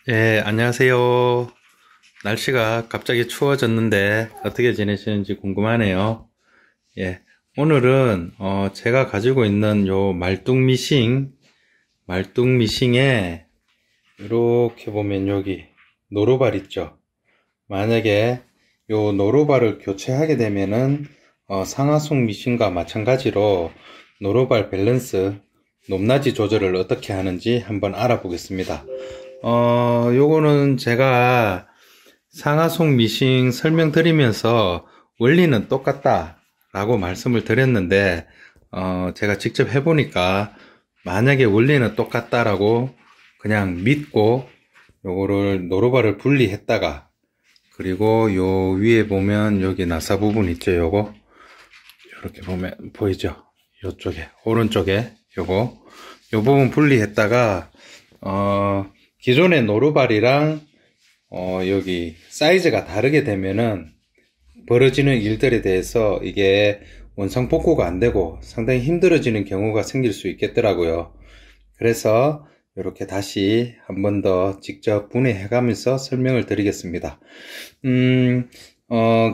예, 안녕하세요. 날씨가 갑자기 추워졌는데 어떻게 지내시는지 궁금하네요. 예, 오늘은 제가 가지고 있는 요 말뚝미싱에 이렇게 보면 여기 노루발 있죠. 만약에 요 노루발을 교체하게 되면은 상하송 미싱과 마찬가지로 노루발 밸런스 높낮이 조절을 어떻게 하는지 한번 알아보겠습니다. 요거는 제가 상하송 미싱 설명드리면서 원리는 똑같다 라고 말씀을 드렸는데, 제가 직접 해보니까 만약에 원리는 똑같다라고 그냥 믿고 요거를 노루발을 분리했다가, 그리고 요 위에 보면 여기 나사 부분 있죠. 요거 이렇게 보면 보이죠. 요쪽에 오른쪽에 요 부분 분리했다가 기존의 노루발이랑 여기 사이즈가 다르게 되면은 벌어지는 일들에 대해서 이게 원상복구가 안 되고 상당히 힘들어지는 경우가 생길 수 있겠더라고요. 그래서 이렇게 다시 한 번 더 직접 분해해 가면서 설명을 드리겠습니다.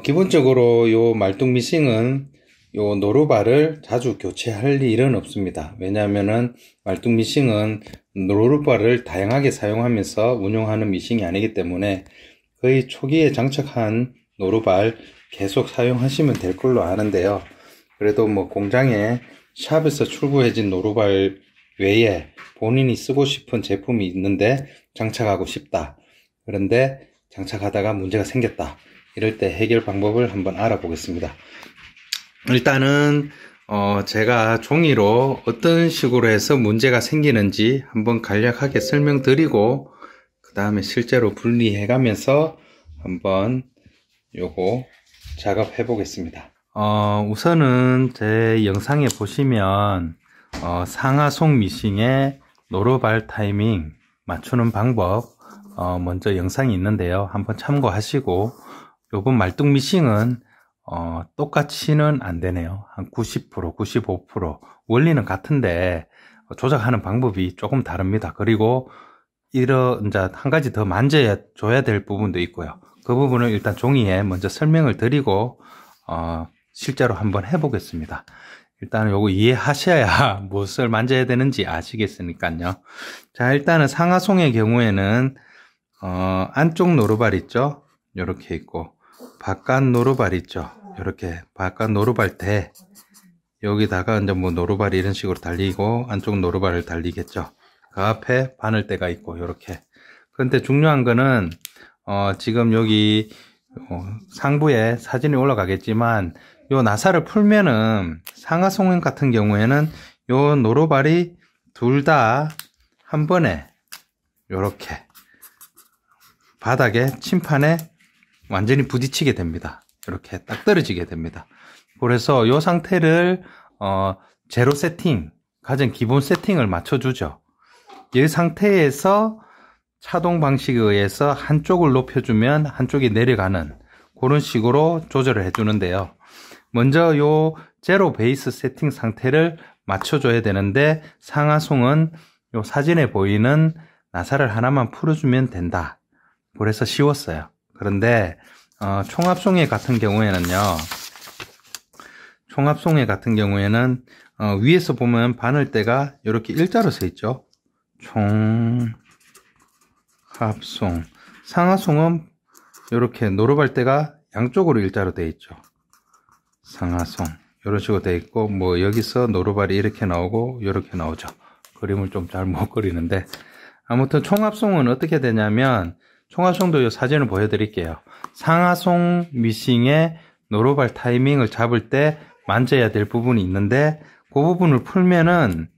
기본적으로 요 말뚝미싱은 요 노루발을 자주 교체할 일은 없습니다. 왜냐하면은 말뚝미싱은 노루발을 다양하게 사용하면서 운용하는 미싱이 아니기 때문에 거의 초기에 장착한 노루발 계속 사용하시면 될 걸로 아는데요. 그래도 뭐 공장에 샵에서 출고해진 노루발 외에 본인이 쓰고 싶은 제품이 있는데 장착하고 싶다. 그런데 장착하다가 문제가 생겼다. 이럴 때 해결 방법을 한번 알아보겠습니다. 일단은 제가 종이로 어떤 식으로 해서 문제가 생기는지 한번 간략하게 설명드리고 그 다음에 실제로 분리해 가면서 한번 요거 작업해 보겠습니다. 우선은 제 영상에 보시면 상하송 미싱의 노루발 타이밍 맞추는 방법 먼저 영상이 있는데요. 한번 참고하시고, 요번 말뚝 미싱은 똑같이는 안 되네요. 한 90%, 95% 원리는 같은데 조작하는 방법이 조금 다릅니다. 그리고 이제 한 가지 더 만져줘야 될 부분도 있고요. 그 부분을 일단 종이에 먼저 설명을 드리고 실제로 한번 해보겠습니다. 일단은 요거 이해하셔야 무엇을 만져야 되는지 아시겠으니까요. 자, 일단은 상하송의 경우에는 안쪽 노루발 있죠? 요렇게 있고, 바깥 노루발 있죠? 요렇게 바깥 노루발대 여기다가 이제 뭐 노루발이 이런 식으로 달리고 안쪽 노루발을 달리겠죠. 그 앞에 바늘대가 있고 요렇게. 그런데 중요한 거는 지금 여기 상부에 사진이 올라가겠지만 요 나사를 풀면은 상하송 같은 경우에는 요 노루발이 둘 다 한 번에 요렇게 바닥에 침판에 완전히 부딪히게 됩니다. 이렇게 딱 떨어지게 됩니다. 그래서 이 상태를 제로 세팅, 가장 기본 세팅을 맞춰주죠. 이 상태에서 차동 방식에 의해서 한쪽을 높여주면 한쪽이 내려가는 그런 식으로 조절을 해주는데요. 먼저 요 제로 베이스 세팅 상태를 맞춰줘야 되는데, 상하송은 요 사진에 보이는 나사를 하나만 풀어주면 된다. 그래서 쉬웠어요. 그런데 총합송해 같은 경우에는요, 위에서 보면 바늘대가 이렇게 일자로 서 있죠. 총합송. 상하송은 이렇게 노루발대가 양쪽으로 일자로 되어 있죠. 상하송 이런 식으로 되어 있고, 뭐 여기서 노루발이 이렇게 나오고 이렇게 나오죠. 그림을 좀 잘 못 그리는데, 아무튼 총합송은 어떻게 되냐면, 총합송도 이 사진을 보여드릴게요. 상하송 미싱의 노루발 타이밍을 잡을 때 만져야 될 부분이 있는데, 그 부분을 풀면은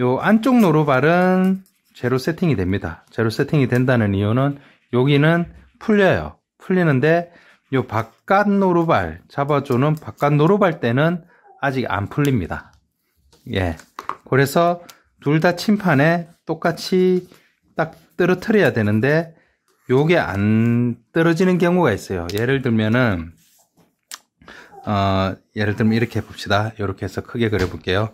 요 안쪽 노루발은 제로 세팅이 됩니다. 제로 세팅이 된다는 이유는 여기는 풀려요. 풀리는데 요 바깥 노루발 잡아주는 바깥 노루발 때는 아직 안 풀립니다. 예. 그래서 둘 다 침판에 똑같이 딱 떨어뜨려야 되는데 요게 안 떨어지는 경우가 있어요. 예를 들면 이렇게 봅시다. 이렇게 해서 크게 그려볼게요.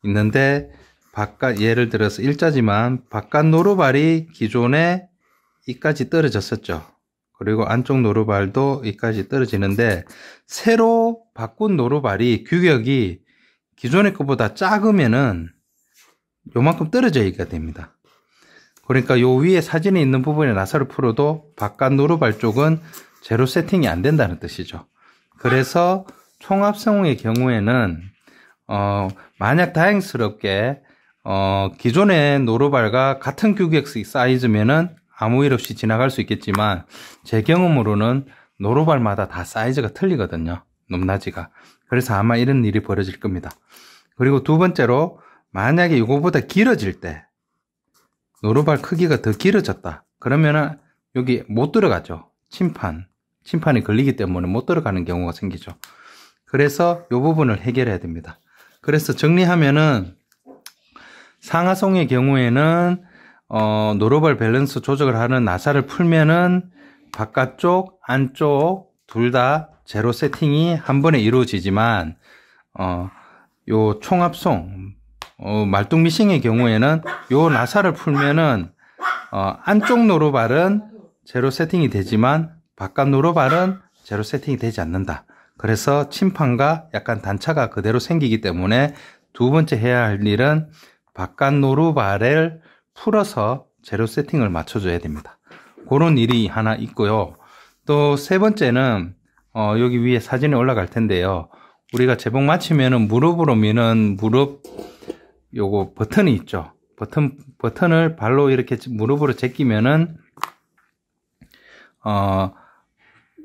있는데 바깥, 예를 들어서 일자지만 바깥 노루발이 기존에 이까지 떨어졌었죠. 그리고 안쪽 노루발도 이까지 떨어지는데 새로 바꾼 노루발이 규격이 기존의 것보다 작으면은 요만큼 떨어져 있게 됩니다. 그러니까 요 위에 사진에 있는 부분에 나사를 풀어도 바깥 노루발 쪽은 제로 세팅이 안 된다는 뜻이죠. 그래서 총합성의 경우에는 만약 다행스럽게 기존의 노루발과 같은 규격 사이즈면은 아무 일 없이 지나갈 수 있겠지만 제 경험으로는 노루발마다 다 사이즈가 틀리거든요. 높낮이가. 그래서 아마 이런 일이 벌어질 겁니다. 그리고 두 번째로 만약에 이거보다 길어질 때 노루발 크기가 더 길어졌다. 그러면은 여기 못 들어가죠. 침판이 걸리기 때문에 못 들어가는 경우가 생기죠. 그래서 이 부분을 해결해야 됩니다. 그래서 정리하면은 상하송의 경우에는 노루발 밸런스 조절을 하는 나사를 풀면은 바깥쪽, 안쪽 둘 다 제로 세팅이 한 번에 이루어지지만 요 총합송 말뚝미싱의 경우에는 요 나사를 풀면은 안쪽 노루발은 제로 세팅이 되지만 바깥 노루발은 제로 세팅이 되지 않는다. 그래서 침판과 약간 단차가 그대로 생기기 때문에 두 번째 해야 할 일은 바깥 노루발을 풀어서 제로 세팅을 맞춰줘야 됩니다. 그런 일이 하나 있고요. 또 세 번째는 여기 위에 사진이 올라갈 텐데요. 우리가 제복 마치면은 무릎으로 미는 무릎 요거 버튼이 있죠. 버튼을 발로 이렇게 무릎으로 제끼면은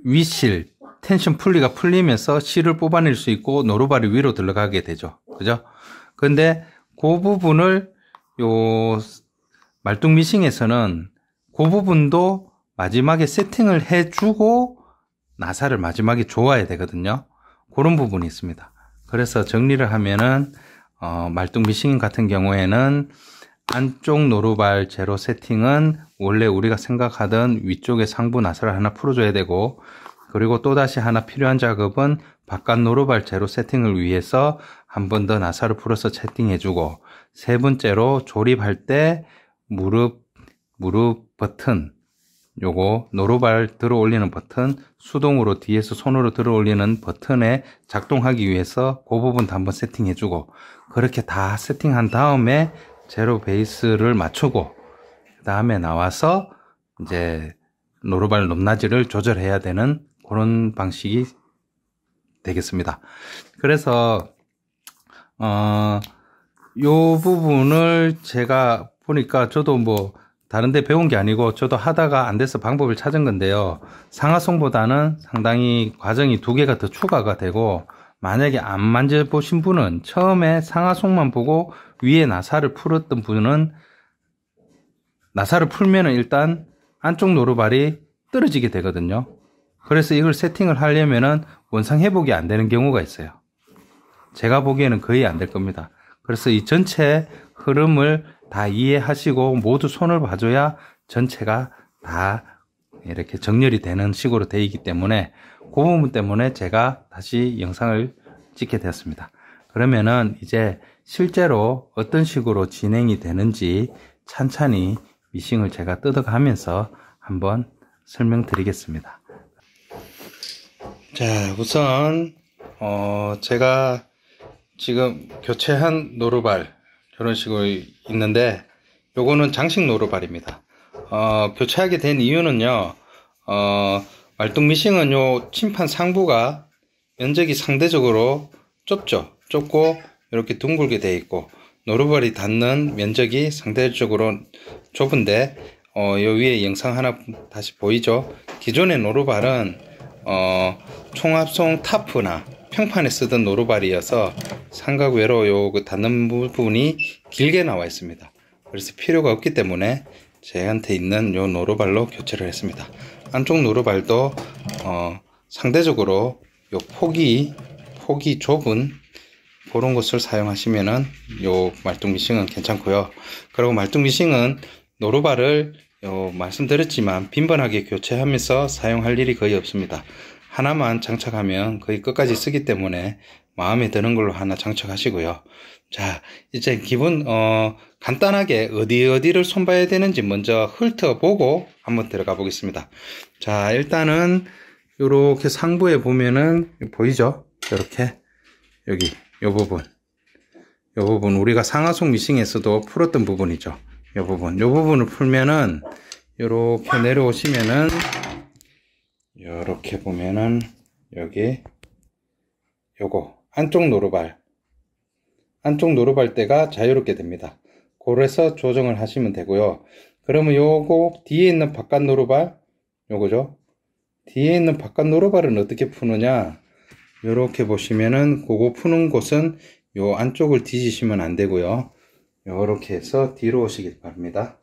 윗실 텐션 풀리가 풀리면서 실을 뽑아낼 수 있고 노루발이 위로 들어가게 되죠. 그죠? 근데 그 부분을 요 말뚝미싱에서는 그 부분도 마지막에 세팅을 해주고 나사를 마지막에 조아야 되거든요. 그런 부분이 있습니다. 그래서 정리를 하면은 말뚝미싱 같은 경우에는 안쪽 노루발 제로 세팅은 원래 우리가 생각하던 위쪽에 상부 나사를 하나 풀어줘야 되고, 그리고 또다시 하나 필요한 작업은 바깥 노루발 제로 세팅을 위해서 한 번 더 나사를 풀어서 세팅해주고, 세 번째로 조립할 때 무릎 버튼, 요거 노루발 들어 올리는 버튼, 수동으로 뒤에서 손으로 들어 올리는 버튼에 작동하기 위해서 그 부분도 한번 세팅해주고, 그렇게 다 세팅한 다음에 제로 베이스를 맞추고 그 다음에 나와서 이제 노루발 높낮이를 조절해야 되는 그런 방식이 되겠습니다. 그래서 요 부분을 제가 보니까 저도 뭐 다른데 배운 게 아니고 저도 하다가 안 돼서 방법을 찾은 건데요. 상하송보다는 상당히 과정이 두 개가 더 추가가 되고, 만약에 안 만져보신 분은 처음에 상하송만 보고 위에 나사를 풀었던 분은 나사를 풀면은 일단 안쪽 노루발이 떨어지게 되거든요. 그래서 이걸 세팅을 하려면은 원상 회복이 안 되는 경우가 있어요. 제가 보기에는 거의 안 될 겁니다. 그래서 이 전체 흐름을 다 이해하시고 모두 손을 봐줘야 전체가 다 이렇게 정렬이 되는 식으로 되어 있기 때문에 그 부분 때문에 제가 다시 영상을 찍게 되었습니다. 그러면은 이제 실제로 어떤 식으로 진행이 되는지 찬찬히 미싱을 제가 뜯어가면서 한번 설명드리겠습니다. 자, 우선 제가 지금 교체한 노루발 이런 식으로 있는데, 요거는 장식 노루발입니다. 교체하게 된 이유는요, 말뚝미싱은 요 침판 상부가 면적이 상대적으로 좁고 이렇게 둥글게 되어 있고, 노루발이 닿는 면적이 상대적으로 좁은데, 요 위에 영상 하나 다시 보이죠? 기존의 노루발은 총합송 타프나 평판에 쓰던 노루발이어서 삼각 외로 요 닿는 부분이 길게 나와 있습니다. 그래서 필요가 없기 때문에 저한테 있는 요 노루발로 교체를 했습니다. 안쪽 노루발도 상대적으로 요 폭이 좁은 그런 것을 사용하시면은 요 말뚝미싱은 괜찮고요. 그리고 말뚝미싱은 노루발을 말씀드렸지만 빈번하게 교체하면서 사용할 일이 거의 없습니다. 하나만 장착하면 거의 끝까지 쓰기 때문에 마음에 드는 걸로 하나 장착하시고요. 자, 이제 간단하게 어디를 손봐야 되는지 먼저 훑어보고 한번 들어가 보겠습니다. 자, 일단은 요렇게 상부에 보면은 보이죠? 이렇게 여기 요 부분 우리가 상하속 미싱에서도 풀었던 부분이죠. 요 부분을 풀면은 요렇게 내려오시면은 요렇게 보면은 여기 요거 안쪽 노루발대가 자유롭게 됩니다. 그래서 조정을 하시면 되고요. 그러면 요거 뒤에 있는 바깥 노루발 요거죠. 뒤에 있는 바깥 노루발은 어떻게 푸느냐, 요렇게 보시면은 그거 푸는 곳은 요 안쪽을 뒤지시면 안 되고요. 요렇게 해서 뒤로 오시길 바랍니다.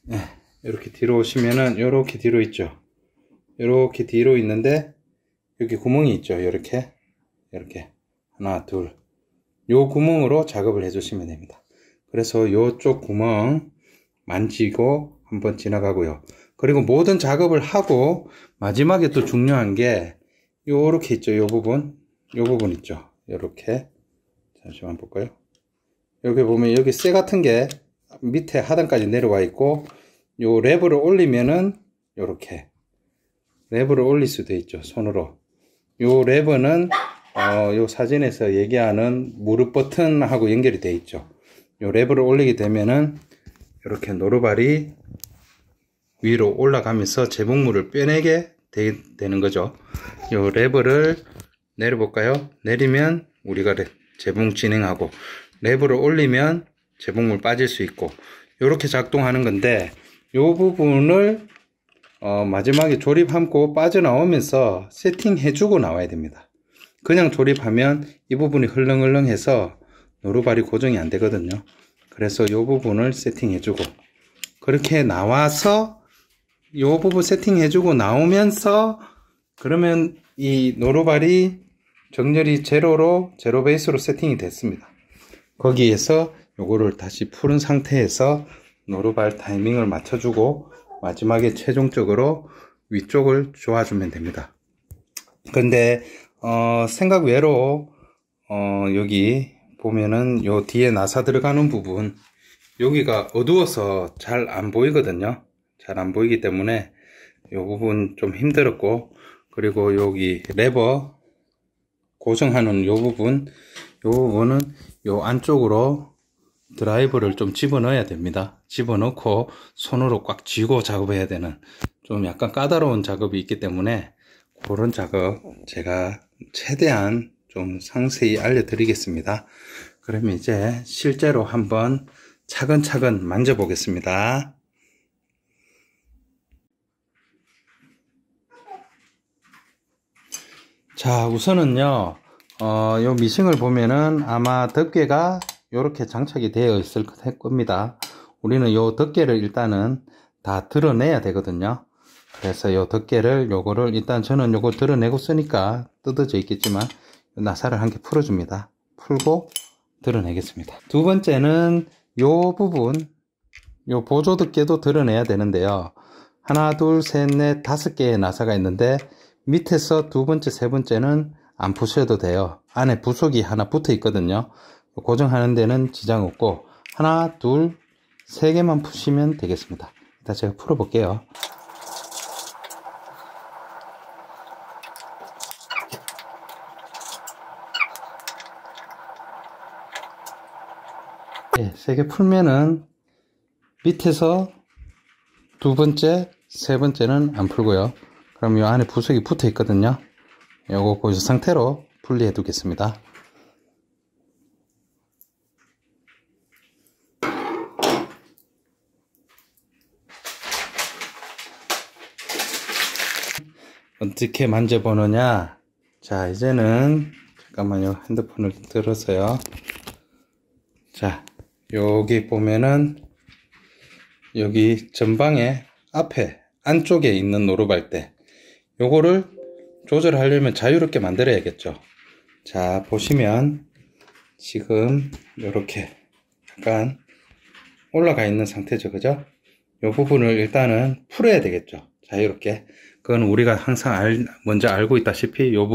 네, 이렇게 뒤로 오시면은 요렇게 뒤로 있죠. 요렇게 뒤로 있는데 여기 구멍이 있죠. 요렇게 하나 둘, 요 구멍으로 작업을 해 주시면 됩니다. 그래서 요쪽 구멍 만지고 한번 지나가고요. 그리고 모든 작업을 하고 마지막에 또 중요한 게 요렇게 있죠. 요 부분 있죠. 요렇게 잠시만 볼까요? 여기 보면 여기 쇠 같은 게 밑에 하단까지 내려와 있고, 요 레버를 올리면은 요렇게 레버를 올릴 수도 있죠. 손으로. 요 레버는 요 사진에서 얘기하는 무릎 버튼하고 연결이 되어 있죠. 요 레버를 올리게 되면은 이렇게 노루발이 위로 올라가면서 제복물을 빼내게 되는 거죠. 요 레버를 내려볼까요? 내리면 우리가 재봉 진행하고, 레버를 올리면 재봉물 빠질 수 있고, 이렇게 작동하는 건데, 요 부분을 마지막에 조립하고 빠져나오면서 세팅해 주고 나와야 됩니다. 그냥 조립하면 이 부분이 흘렁흘렁해서 노루발이 고정이 안 되거든요. 그래서 요 부분을 세팅해 주고, 그렇게 나와서 요 부분 세팅해 주고 나오면서, 그러면 이 노루발이 정렬이 제로 베이스로 세팅이 됐습니다. 거기에서 요거를 다시 푸른 상태에서 노루발 타이밍을 맞춰주고 마지막에 최종적으로 위쪽을 조아주면 됩니다. 근데 생각 외로 여기 보면은 요 뒤에 나사 들어가는 부분, 여기가 어두워서 잘 안 보이거든요. 잘 안 보이기 때문에 요 부분 좀 힘들었고, 그리고 여기 레버 고정하는 요 부분은 요 안쪽으로 드라이버를 좀 집어넣어야 됩니다. 집어넣고 손으로 꽉 쥐고 작업해야 되는 좀 약간 까다로운 작업이 있기 때문에, 그런 작업 제가 최대한 좀 상세히 알려드리겠습니다. 그러면 이제 실제로 한번 차근차근 만져보겠습니다. 자, 우선은요, 요 미싱을 보면은 아마 덮개가 이렇게 장착이 되어 있을 겁니다. 우리는 요 덮개를 일단은 다 드러내야 되거든요. 그래서 요 덮개를, 요거를 일단 저는 요거 드러내고 쓰니까 뜯어져 있겠지만 나사를 한 개 풀어줍니다. 풀고 드러내겠습니다. 두 번째는 요 부분, 요 보조 덮개도 드러내야 되는데요. 하나, 둘, 셋, 넷, 5개의 나사가 있는데, 밑에서 두 번째, 세 번째는 안 푸셔도 돼요. 안에 부속이 하나 붙어 있거든요. 고정하는 데는 지장 없고, 하나, 둘, 3개만 푸시면 되겠습니다. 일단 제가 풀어 볼게요. 네, 3개 풀면은 밑에서 두 번째, 세 번째는 안 풀고요. 그럼 이 안에 부속이 붙어 있거든요. 요거 그 상태로 분리해 두겠습니다. 어떻게 만져보느냐. 자, 이제는 잠깐만요. 핸드폰을 들어서요. 자, 여기 보면은 여기 전방에 앞에 안쪽에 있는 노루발대, 요거를 조절하려면 자유롭게 만들어야겠죠. 자, 보시면 지금 이렇게 약간 올라가 있는 상태죠. 그죠? 요 부분을 일단은 풀어야 되겠죠. 자유롭게. 그건 우리가 항상 먼저 알고 있다시피 요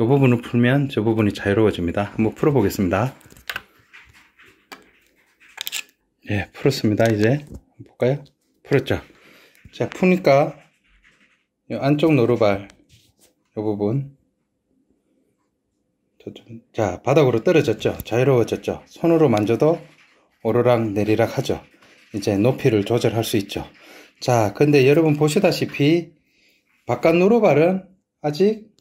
이 부분을 풀면 저 부분이 자유로워집니다. 한번 풀어 보겠습니다. 예, 풀었습니다. 이제 볼까요? 풀었죠? 자, 푸니까 이 안쪽 노루발 이 부분, 자, 바닥으로 떨어졌죠? 자유로워졌죠? 손으로 만져도 오르락 내리락 하죠? 이제 높이를 조절할 수 있죠. 자, 근데 여러분 보시다시피 바깥 노루발은 아직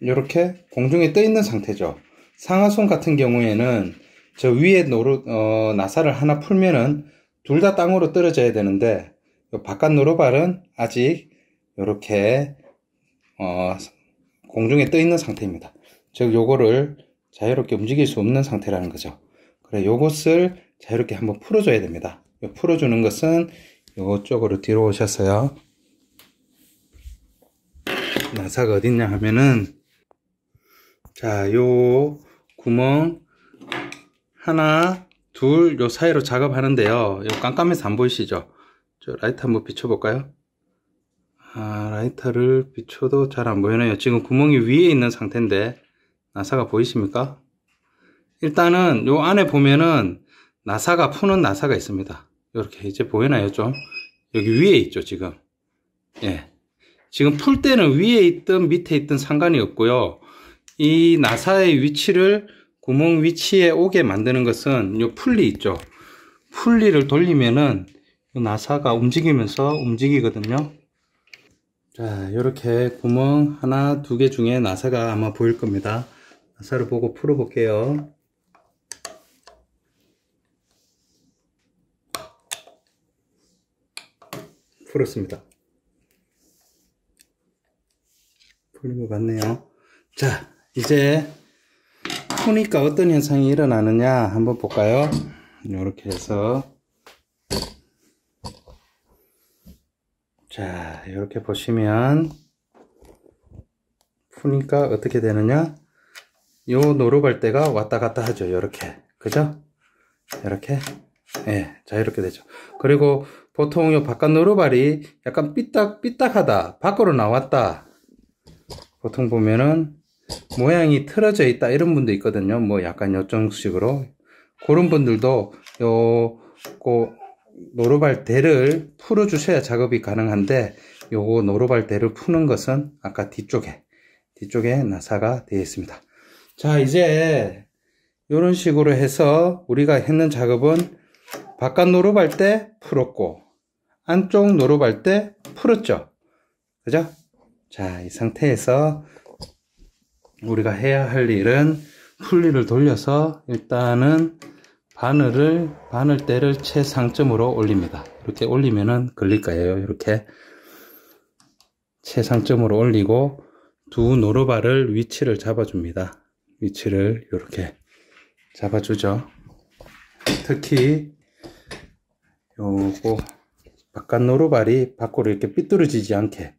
이렇게 공중에 떠 있는 상태죠. 상하손 같은 경우에는 저 위에 나사를 하나 풀면은 둘 다 땅으로 떨어져야 되는데, 바깥 노루발은 아직 이렇게 공중에 떠 있는 상태입니다. 즉 요거를 자유롭게 움직일 수 없는 상태라는 거죠. 그래, 요것을 자유롭게 한번 풀어줘야 됩니다. 풀어주는 것은 요쪽으로 뒤로 오셨어요. 나사가 어딨냐 하면은, 자, 요 구멍 하나 둘 요 사이로 작업하는데요. 요 깜깜해서 안 보이시죠? 저 라이트 한번 비춰볼까요? 라이터를 비춰도 잘 안 보이네요. 지금 구멍이 위에 있는 상태인데 나사가 보이십니까? 일단은 요 안에 보면은 나사가 푸는 나사가 있습니다. 이렇게 이제 보이나요? 좀 여기 위에 있죠 지금. 예, 지금 풀 때는 위에 있든 밑에 있든 상관이 없고요. 이 나사의 위치를 구멍 위치에 오게 만드는 것은 요 풀리 있죠. 풀리를 돌리면은 이 나사가 움직이면서 움직이거든요. 자, 이렇게 구멍 하나 두 개 중에 나사가 아마 보일 겁니다. 나사를 보고 풀어 볼게요. 풀었습니다. 풀린 것 같네요. 자, 이제 푸니까 어떤 현상이 일어나느냐 한번 볼까요? 이렇게 해서, 자, 이렇게 보시면 푸니까 어떻게 되느냐, 요 노루발대가 왔다 갔다 하죠. 이렇게, 그죠? 이렇게, 예, 자, 이렇게 되죠. 그리고 보통 요 바깥 노루발이 약간 삐딱삐딱하다, 밖으로 나왔다, 보통 보면은 모양이 틀어져 있다 이런 분도 있거든요. 뭐 약간 요런 식으로. 그런 분들도 요 노루발대를 풀어 주셔야 작업이 가능한데, 요거 노루발대를 푸는 것은 아까 뒤쪽에 나사가 되어 있습니다. 자, 이제 요런 식으로 해서 우리가 했는 작업은 바깥 노루발대 풀었고 안쪽 노루발대 풀었죠. 그죠? 자, 이 상태에서 우리가 해야 할 일은 풀리를 돌려서 일단은 바늘대를 최상점으로 올립니다. 이렇게 올리면은 걸릴 거예요. 이렇게 최상점으로 올리고 두 노루발을 위치를 잡아줍니다. 위치를 이렇게 잡아주죠. 특히 요거 바깥 노루발이 밖으로 이렇게 삐뚤어지지 않게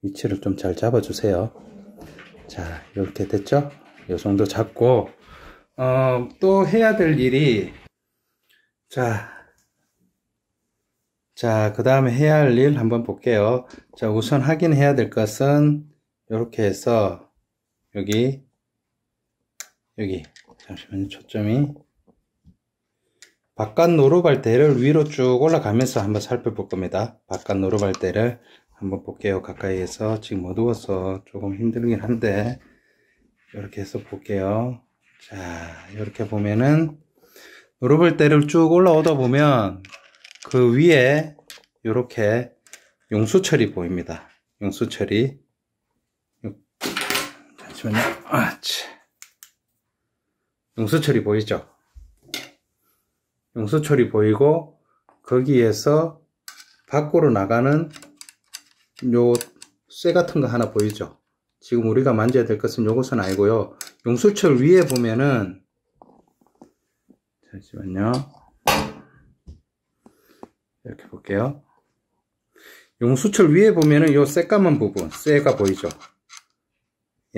위치를 좀 잘 잡아주세요. 자, 이렇게 됐죠? 이 정도 잡고 또 해야 될 일이, 자, 그 다음에 해야 할 일 한번 볼게요. 자, 우선 확인해야 될 것은 이렇게 해서 여기 잠시만요. 초점이 바깥 노루발대를 위로 쭉 올라가면서 한번 살펴볼 겁니다. 바깥 노루발대를 한번 볼게요. 가까이에서. 지금 어두워서 조금 힘들긴 한데 이렇게 해서 볼게요. 자, 이렇게 보면은 노루발대를 쭉 올라오다 보면 그 위에 이렇게 용수철이 보입니다. 용수철이, 잠시만요. 용수철이 보이죠? 용수철이 보이고 거기에서 밖으로 나가는 요 쇠 같은 거 하나 보이죠? 지금 우리가 만져야 될 것은 요것은 아니고요. 용수철 위에 보면은, 잠시만요. 이렇게 볼게요. 용수철 위에 보면은 요 새까만 부분, 쇠가 보이죠?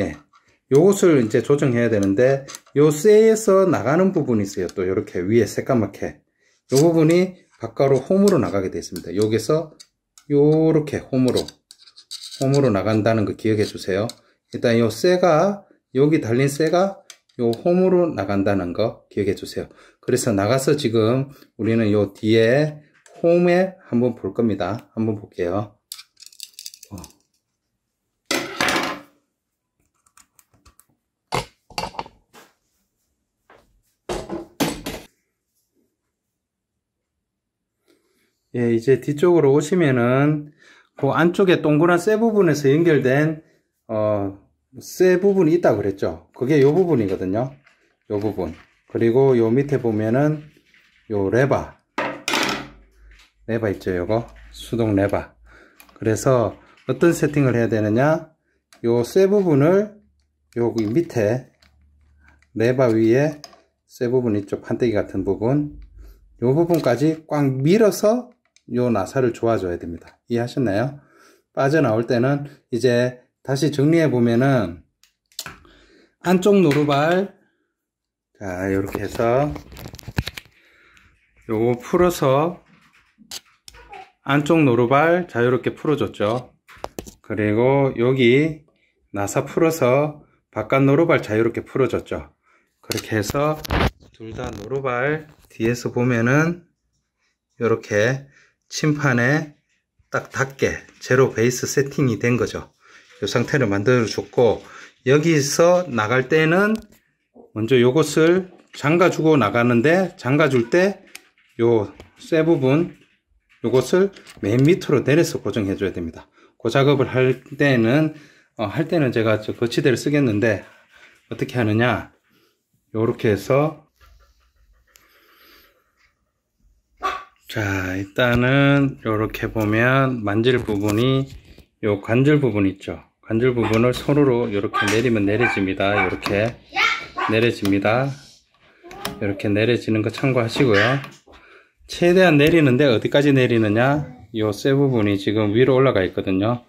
예. 요것을 이제 조정해야 되는데, 요 쇠에서 나가는 부분이 있어요. 또 이렇게 위에 새까맣게. 요 부분이 바깥으로 홈으로 나가게 되어 있습니다. 여기서 요렇게 홈으로 나간다는 거 기억해 주세요. 일단 요 쇠가, 여기 달린 쇠가 요 홈으로 나간다는 거 기억해 주세요. 그래서 나가서 지금 우리는 요 뒤에 홈에 한번 볼 겁니다. 한번 볼게요. 예, 이제 뒤쪽으로 오시면은 그 안쪽에 동그란 쇠 부분에서 연결된 쇠 부분이 있다고 그랬죠. 그게 요 부분이거든요. 요 부분. 그리고 요 밑에 보면은 요 레바 있죠. 요거 수동 레바. 그래서 어떤 세팅을 해야 되느냐, 요 쇠 부분을 여기 밑에 레바 위에 쇠 부분 있죠. 판때기 같은 부분, 요 부분까지 꽉 밀어서 요 나사를 조아줘야 됩니다. 이해하셨나요? 빠져나올 때는 이제 다시 정리해 보면은 안쪽 노루발, 자 이렇게 해서 요거 풀어서 안쪽 노루발 자유롭게 풀어줬죠. 그리고 여기 나사 풀어서 바깥 노루발 자유롭게 풀어줬죠. 그렇게 해서 둘 다 노루발 뒤에서 보면은 이렇게 침판에 딱 닿게 제로 베이스 세팅이 된 거죠. 이 상태를 만들어 줬고, 여기서 나갈 때는 먼저 요것을 잠가 주고 나가는데, 잠가 줄 때 요 쇠 부분 요것을 맨 밑으로 내려서 고정해 줘야 됩니다. 그 작업을 할 때는 제가 저 거치대를 쓰겠는데, 어떻게 하느냐, 요렇게 해서, 자 일단은 요렇게 보면 만질 부분이 요 관절 부분 있죠. 관절 부분을 손으로 이렇게 내리면 내려집니다. 이렇게 내려집니다. 이렇게 내려지는 거 참고하시고요. 최대한 내리는데 어디까지 내리느냐, 요 쇠 부분이 지금 위로 올라가 있거든요.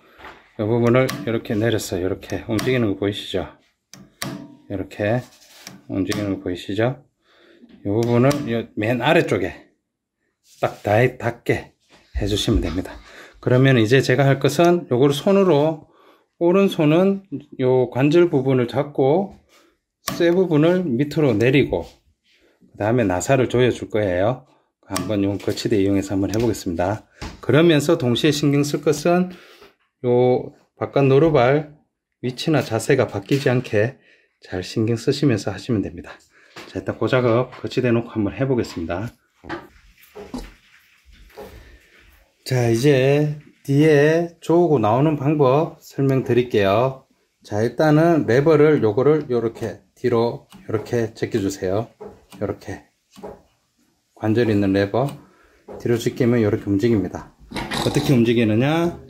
이 부분을 이렇게 내렸어요. 이렇게 움직이는 거 보이시죠? 이렇게 움직이는 거 보이시죠? 이 부분을 맨 아래쪽에 딱 닿게 해주시면 됩니다. 그러면 이제 제가 할 것은 요거를 손으로, 오른손은 요 관절 부분을 잡고 쇠 부분을 밑으로 내리고, 그 다음에 나사를 조여 줄 거예요. 한번 요 거치대 이용해서 한번 해보겠습니다. 그러면서 동시에 신경 쓸 것은 요 바깥 노루발 위치나 자세가 바뀌지 않게 잘 신경 쓰시면서 하시면 됩니다. 자, 일단 그 작업 거치대 놓고 한번 해보겠습니다. 자, 이제 뒤에 조우고 나오는 방법 설명드릴게요. 자, 일단은 레버를 요거를 요렇게 뒤로 요렇게 제껴주세요. 요렇게 관절 있는 레버 뒤로 제끼면 요렇게 움직입니다. 어떻게 움직이느냐,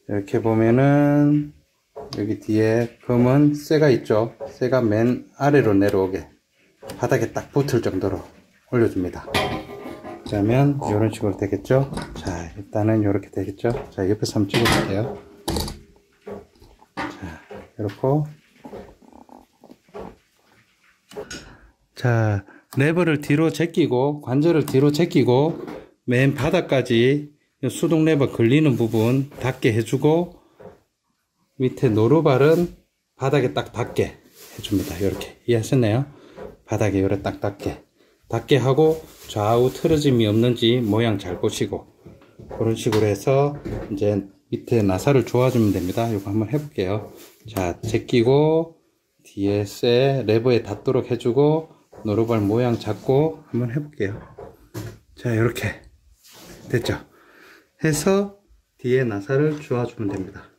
이렇게 보면은 여기 뒤에 검은 쇠가 있죠. 쇠가 맨 아래로 내려오게 바닥에 딱 붙을 정도로 올려줍니다. 그러면 이런 식으로 되겠죠. 자, 일단은 이렇게 되겠죠. 자, 옆에서 한번 찍어볼게요. 자, 이렇게. 자, 레버를 뒤로 제끼고 관절을 뒤로 제끼고 맨 바닥까지 수동 레버 걸리는 부분 닿게 해주고, 밑에 노루발은 바닥에 딱 닿게 해줍니다. 이렇게 이해하셨나요? 바닥에 요래 딱 닿게 하고, 좌우 틀어짐이 없는지 모양 잘 보시고, 그런 식으로 해서 이제 밑에 나사를 조아주면 됩니다. 이거 한번 해볼게요. 자, 제끼고 뒤에 쇠 레버에 닿도록 해주고, 노루발 모양 잡고 한번 해볼게요. 자, 이렇게 됐죠? 해서 뒤에 나사를 조아주면 됩니다.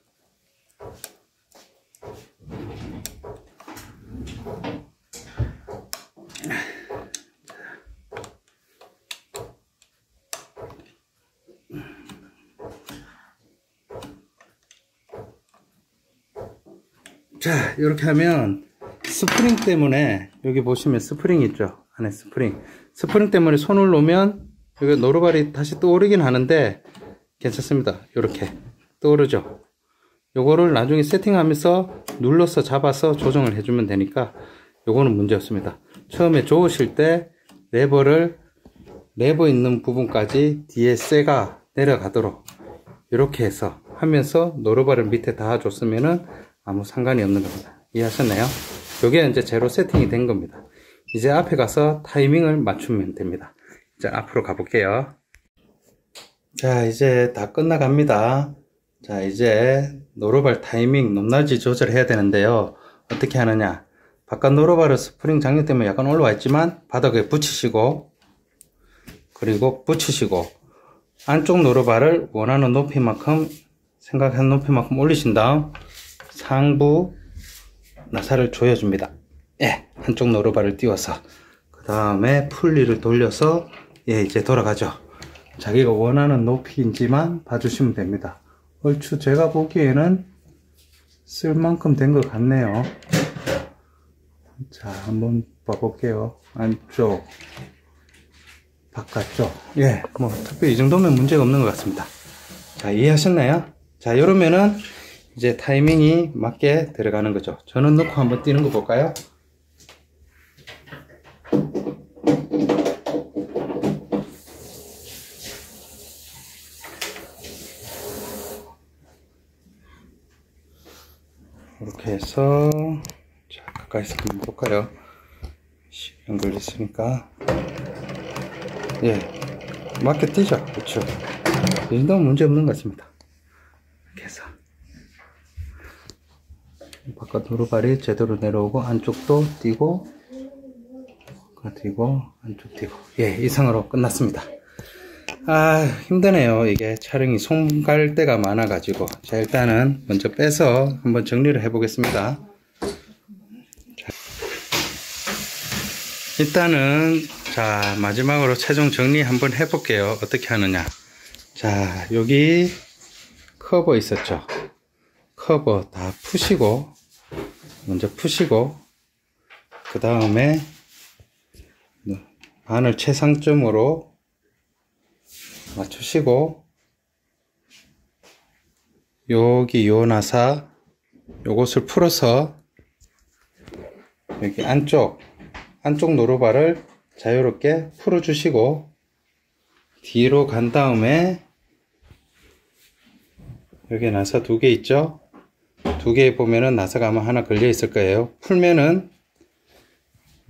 자, 이렇게 하면 스프링 때문에, 여기 보시면 스프링 있죠? 안에 스프링 때문에 손을 놓으면 여기 노루발이 다시 떠오르긴 하는데 괜찮습니다. 이렇게 떠오르죠? 요거를 나중에 세팅하면서 눌러서 잡아서 조정을 해주면 되니까 요거는 문제 없습니다. 처음에 조으실 때 레버 있는 부분까지 뒤에 쇠가 내려가도록 이렇게 해서 하면서 노루발을 밑에 닿아줬으면은 아무 상관이 없는 겁니다. 이해하셨나요? 요게 이제 제로 세팅이 된 겁니다. 이제 앞에 가서 타이밍을 맞추면 됩니다. 이제 앞으로 가볼게요. 자, 이제 다 끝나갑니다. 자, 이제 노루발 타이밍 높낮이 조절해야 되는데요. 어떻게 하느냐. 바깥 노루발을 스프링 장력 때문에 약간 올라와 있지만 바닥에 붙이시고, 그리고 붙이시고, 안쪽 노루발을 원하는 높이만큼, 생각한 높이만큼 올리신 다음 상부 나사를 조여줍니다. 예, 한쪽 노루발을 띄워서 그 다음에 풀리를 돌려서 예, 이제 돌아가죠. 자기가 원하는 높이인지만 봐주시면 됩니다. 얼추 제가 보기에는 쓸 만큼 된 것 같네요. 자, 한번 봐볼게요. 안쪽, 바깥쪽. 예, 뭐 특별히 이 정도면 문제가 없는 것 같습니다. 자, 이해하셨나요? 자, 이러면은 이제 타이밍이 맞게 들어가는 거죠. 저는 넣고 한번 뛰는 거 볼까요? 이렇게 해서 자, 가까이서 한번 볼까요? 시간 걸렸으니까 예, 맞게 뛰죠. 그렇죠. 이 정도면 문제 없는 것 같습니다. 이렇게 해서 바깥 노루발이 제대로 내려오고 안쪽도 뛰고 뛰고 안쪽 뛰고 예, 이상으로 끝났습니다. 아, 힘드네요. 이게 촬영이 손 갈 때가 많아 가지고 자, 일단은 먼저 빼서 한번 정리를 해 보겠습니다. 일단은 자, 마지막으로 최종 정리 한번 해 볼게요. 어떻게 하느냐. 자, 여기 커버 있었죠. 커버 다 푸시고, 먼저 푸시고, 그 다음에 바늘 최상점으로 맞추시고, 여기 요 나사 요것을 풀어서 여기 안쪽 노루발을 자유롭게 풀어 주시고 뒤로 간 다음에 여기 나사 두 개 있죠. 두 개 보면은 나사가 아마 하나 걸려 있을 거예요. 풀면은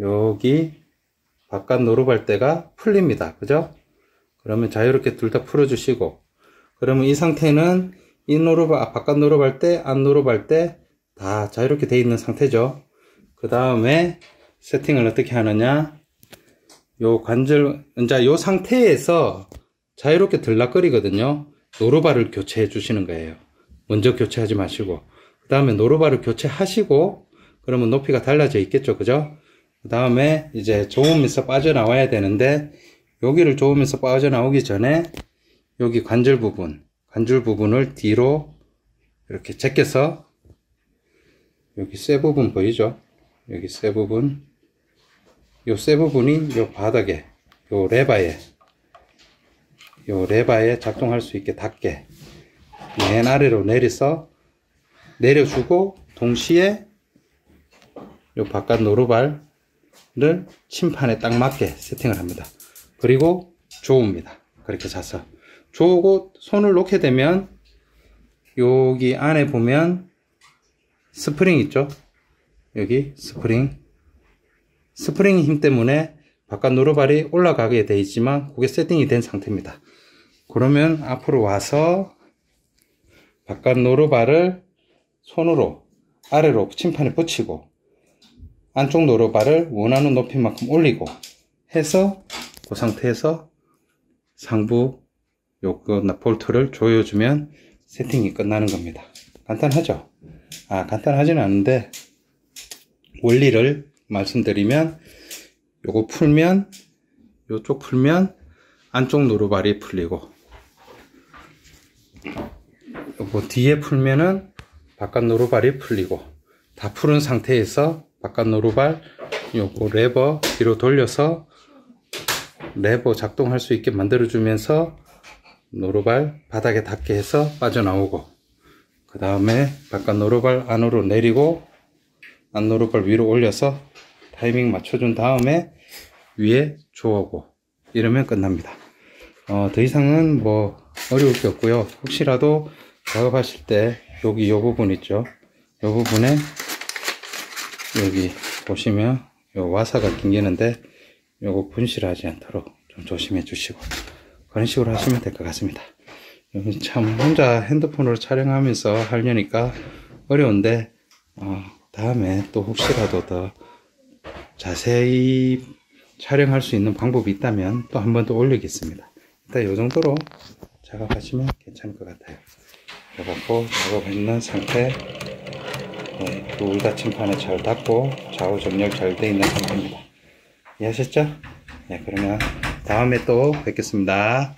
여기 바깥 노루발대가 풀립니다. 그죠? 그러면 자유롭게 둘 다 풀어 주시고, 그러면 이 상태는 이 노루발, 바깥 노루발대, 안 노루발대 다 자유롭게 되어 있는 상태죠. 그 다음에 세팅을 어떻게 하느냐. 요 관절, 이제 요 상태에서 자유롭게 들락거리거든요. 노루발을 교체해 주시는 거예요. 먼저 교체하지 마시고. 그 다음에 노루발을 교체하시고, 그러면 높이가 달라져 있겠죠. 그죠? 그 다음에 이제 조으면서 빠져나와야 되는데, 여기를 조으면서 빠져나오기 전에, 여기 관절 부분을 뒤로 이렇게 제껴서, 여기 쇠 부분 보이죠? 여기 쇠 부분. 요 쇠 부분이 요 바닥에, 요 레바에 작동할 수 있게 닿게 맨 아래로 내려주고 동시에 요 바깥 노루발을 침판에 딱 맞게 세팅을 합니다. 그리고 조읍니다. 그렇게 자서 조고 손을 놓게 되면 여기 안에 보면 스프링 있죠. 여기 스프링 힘 때문에 바깥 노루발이 올라가게 되어 있지만 그게 세팅이 된 상태입니다. 그러면 앞으로 와서 바깥 노루발을 손으로 아래로 침판에 붙이고 안쪽 노루발을 원하는 높이만큼 올리고 해서 그 상태에서 상부 요거 볼트를 조여주면 세팅이 끝나는 겁니다. 간단하죠? 간단하지는 않은데 원리를 말씀드리면 요거 풀면 요쪽 풀면 안쪽 노루발이 풀리고 요거 뒤에 풀면은 바깥 노루발이 풀리고 다 푸른 상태에서 바깥 노루발 요거 레버 뒤로 돌려서 레버 작동할 수 있게 만들어 주면서 노루발 바닥에 닿게 해서 빠져나오고 그 다음에 바깥 노루발 안으로 내리고 안 노루발 위로 올려서 타이밍 맞춰준 다음에 위에 조어고 이러면 끝납니다. 더 이상은 뭐 어려울 게 없고요. 혹시라도 작업하실 때 여기 요 부분 있죠. 요 부분에 여기 보시면 요 와사가 낑기는데 요거 분실하지 않도록 좀 조심해 주시고 그런 식으로 하시면 될 것 같습니다. 여기 참 혼자 핸드폰으로 촬영하면서 하려니까 어려운데 다음에 또 혹시라도 더 자세히 촬영할 수 있는 방법이 있다면 또 한 번 더 올리겠습니다. 일단 이 정도로 작업하시면 괜찮을 것 같아요. 그래갖고 작업했는 상태, 둘 다 층판에 잘 닿고 좌우 정렬 잘 되어 있는 상태입니다. 이해하셨죠? 네, 그러면 다음에 또 뵙겠습니다.